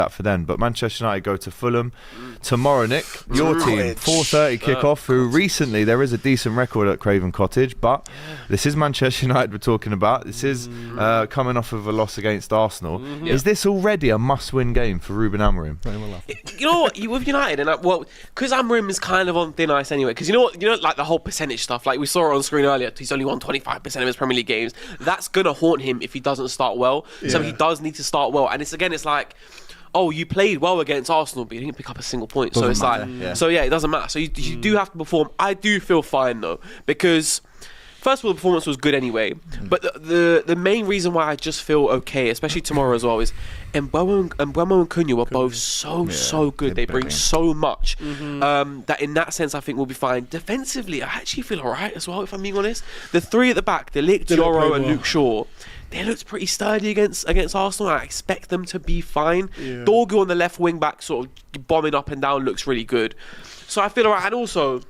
that for then. But Manchester United go to Fulham tomorrow. Nick, your team, 4:30 kickoff. Who recently there is a decent record at Craven Cottage, but this is Manchester United we're talking about. This is coming off of a loss against Arsenal. Is this already a must-win game for Ruben Amorim? You know what? With United, and because Amorim is kind of on thin ice anyway. Because you know what? Like the whole percentage stuff. Like we saw on screen earlier, he's only won 25% of his Premier League games. That's gonna haunt him if he doesn't start well. So he does need to start well. And it's like, oh, you played well against Arsenal, but you didn't pick up a single point. So it's like, it doesn't matter. So you do have to perform. I do feel fine though, because first of all, the performance was good anyway. But the main reason why I just feel okay, especially tomorrow as well, is Mbeumo and Cunha were both so good. They bring so much that in that sense I think we'll be fine. Defensively, I actually feel alright as well, if I'm being honest. The three at the back, De Ligt, Diorro and Luke Shaw, they looked pretty sturdy against Arsenal. I expect them to be fine. Dorgu on the left wing back, sort of bombing up and down, looks really good. So I feel alright. And also,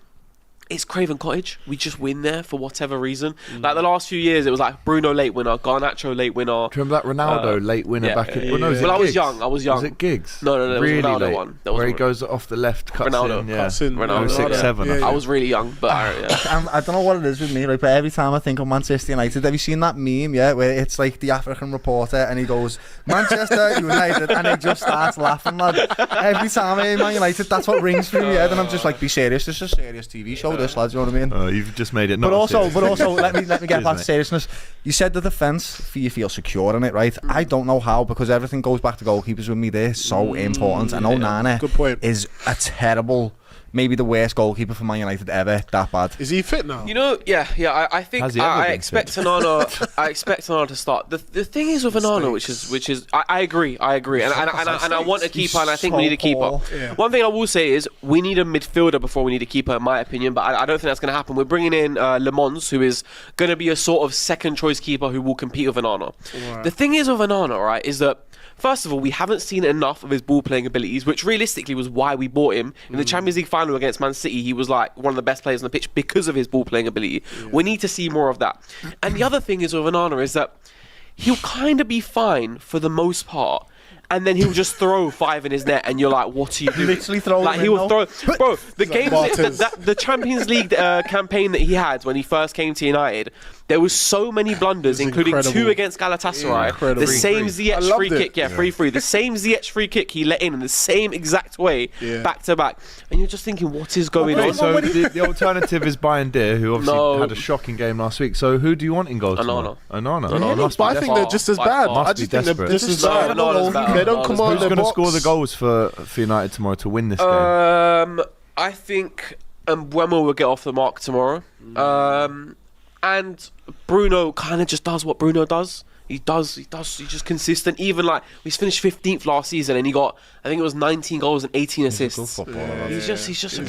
it's Craven Cottage. We just win there for whatever reason. Like the last few years, it was like Bruno late winner, Garnacho late winner. Do you remember that Ronaldo late winner back in? I was young. Was it Giggs? No, there really was Ronaldo late, one. Where he goes off the left, cuts Ronaldo. in. Ronaldo. 6'7". I was really young, but I don't know what it is with me, like, but every time I think of Manchester United, have you seen that meme, where it's like the African reporter and he goes, Manchester United, and he just starts laughing, lad. Every time I hear Man United, that's what rings through my head, and I'm just like, be serious, this is a serious TV show, this, lad, you know what I mean? You've just made it not. But also, let me get back to seriousness. You said the defence, you feel secure in it, right? I don't know how, because everything goes back to goalkeepers with me. They're so important. And Onana is a terrible, maybe the worst goalkeeper for Man United ever. That bad. Is he fit now? You know, I think I expect Onana to start. The thing is with Onana, which is I agree, and I want a keeper, and I think we need a keeper. Yeah. One thing I will say is we need a midfielder before we need a keeper, in my opinion. But I don't think that's going to happen. We're bringing in Le Mans, who is going to be a sort of second choice keeper who will compete with Onana. Right. The thing is with Onana, right, is that first of all, we haven't seen enough of his ball-playing abilities, which realistically was why we bought him. In the Champions League final against Man City, he was like one of the best players on the pitch because of his ball-playing ability. Yeah. We need to see more of that. And the other thing is with Onana is that he'll kind of be fine for the most part, and then he'll just throw 5 in his net, and you're like, what are you doing? Literally throw like, he will throw. Bro, the games, the Champions League campaign that he had when he first came to United, there was so many blunders, including 2 against Galatasaray. The same Ziyech free kick, free. The same Ziyech free kick he let in the same exact way, back to back. And you're just thinking, what is going on? So the alternative is Bayern Deer, who obviously had a shocking game last week. So who do you want in goal tomorrow? Onana. But I think they're just as bad. I just think they're just as bad. They don't command Who's their going to box. score the goals for United tomorrow to win this game? I think Mbeumo will get off the mark tomorrow. And Bruno kind of just does what Bruno does. He's just consistent. Even like he's finished 15th last season, and he got, I think it was 19 goals and 18 assists. He's just a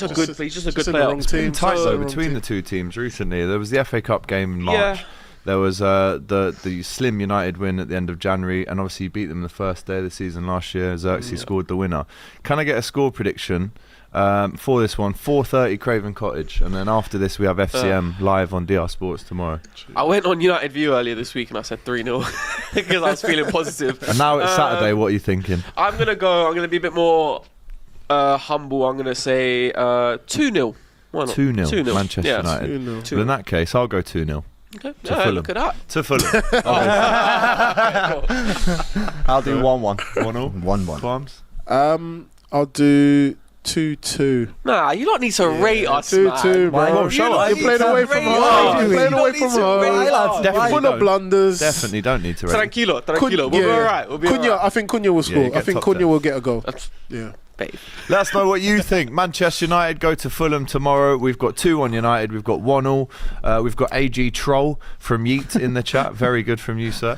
good player. It's been tight though between the two teams recently. There was the FA Cup game in March. Yeah. There was the slim United win at the end of January, and obviously you beat them the first day of the season last year. Xerxes scored the winner. Can I get a score prediction for this one? 4:30 Craven Cottage, and then after this we have FCM live on DR Sports tomorrow. I went on United View earlier this week and I said 3-0 because I was feeling positive. And now it's Saturday. What are you thinking? I'm gonna be a bit more humble. I'm gonna say 2-0. 2-0 Manchester United. 2-0. But in that case, I'll go 2-0. Okay. Look at that. To Fulham. I'll do 1-1. 1-1. 1-1. I'll do 2-2. Nah, you don't need to rate us, 2-2, bro. You're playing away from home. You're playing away from home. Full of blunders. Definitely don't need to rate. Tranquilo. We'll be alright. I think Cunha will score. I think Cunha will get a goal. Babe. Let us know what you think. Manchester United go to Fulham tomorrow. We've got 2-1 United. We've got 1-0. We've got AG Troll from Yeet in the chat. Very good from you, sir.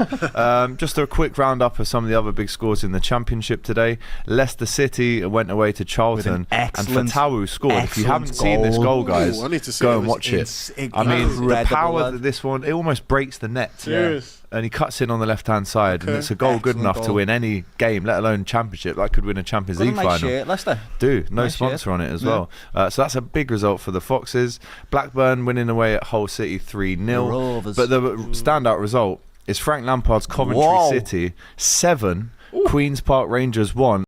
Just a quick roundup of some of the other big scores in the Championship today. Leicester City went away to Charlton, and Fatawu scored. If you haven't seen this goal, guys, go and watch it. I mean, the power that this one, it almost breaks the net. Serious. And he cuts in on the left-hand side, and it's a goal good enough to win any game, let alone Championship. That could win a Champions League final. Shirt, Leicester. No sponsor on it as well. So that's a big result for the Foxes. Blackburn winning away at Hull City 3-0. But the standout result is Frank Lampard's Coventry City 7, Queen's Park Rangers 1.